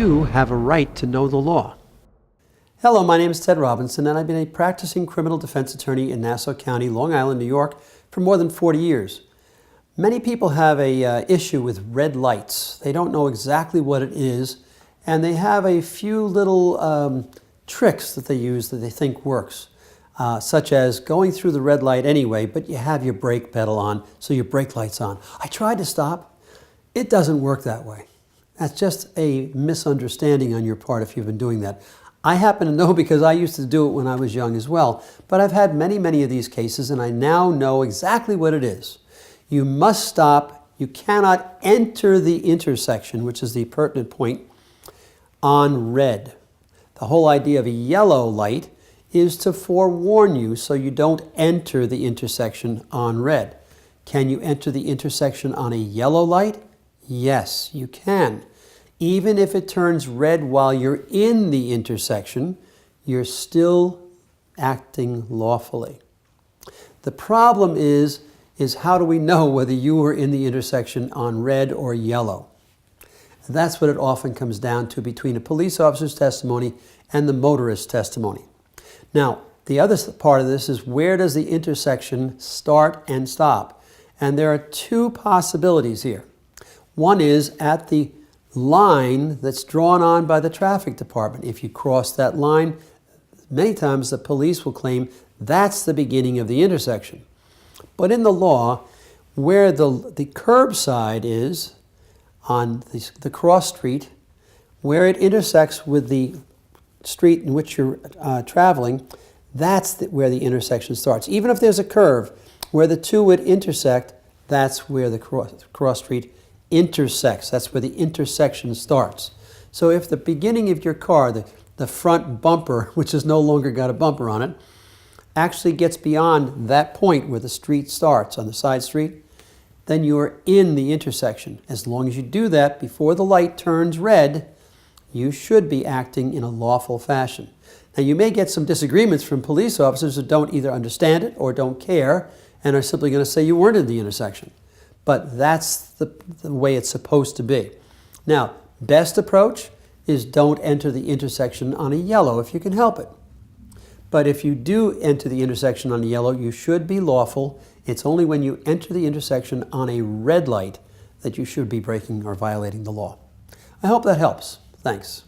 you have a right to know the law. Hello, my name is Ted Robinson, and I've been a practicing criminal defense attorney in Nassau County, Long Island, New York, for more than 40 years. Many people have a issue with red lights. They don't know exactly what it is, and they have a few little tricks that they use that they think works, such as going through the red light anyway, but you have your brake pedal on, so your brake light's on. I tried to stop. It doesn't work that way. That's just a misunderstanding on your part if you've been doing that. I happen to know because I used to do it when I was young as well, but I've had many of these cases, and I now know exactly what it is. You must stop. You cannot enter the intersection, which is the pertinent point, on red. The whole idea of a yellow light is to forewarn you so you don't enter the intersection on red. Can you enter the intersection on a yellow light? Yes, you can. Even if it turns red while you're in the intersection, you're still acting lawfully. The problem is how do we know whether you were in the intersection on red or yellow? That's what it often comes down to between a police officer's testimony and the motorist's testimony. Now, the other part of this is where does the intersection start and stop? And there are two possibilities here. One is at the line that's drawn on by the traffic department. If you cross that line, many times the police will claim that's the beginning of the intersection. But in the law, where the curb side is on the cross street, where it intersects with the street in which you're traveling, that's where the intersection starts. Even if there's a curve where the two would intersect, that's where the cross street intersects. That's where the intersection starts. So if the beginning of your car, the front bumper, which has no longer got a bumper on it, actually gets beyond that point where the street starts on the side street, then you're in the intersection. As long as you do that before the light turns red, you should be acting in a lawful fashion. Now, you may get some disagreements from police officers who don't either understand it or don't care and are simply going to say you weren't in the intersection. But that's the way it's supposed to be. Now, best approach is don't enter the intersection on a yellow if you can help it. But if you do enter the intersection on a yellow, you should be lawful. It's only when you enter the intersection on a red light that you should be breaking or violating the law. I hope that helps. Thanks.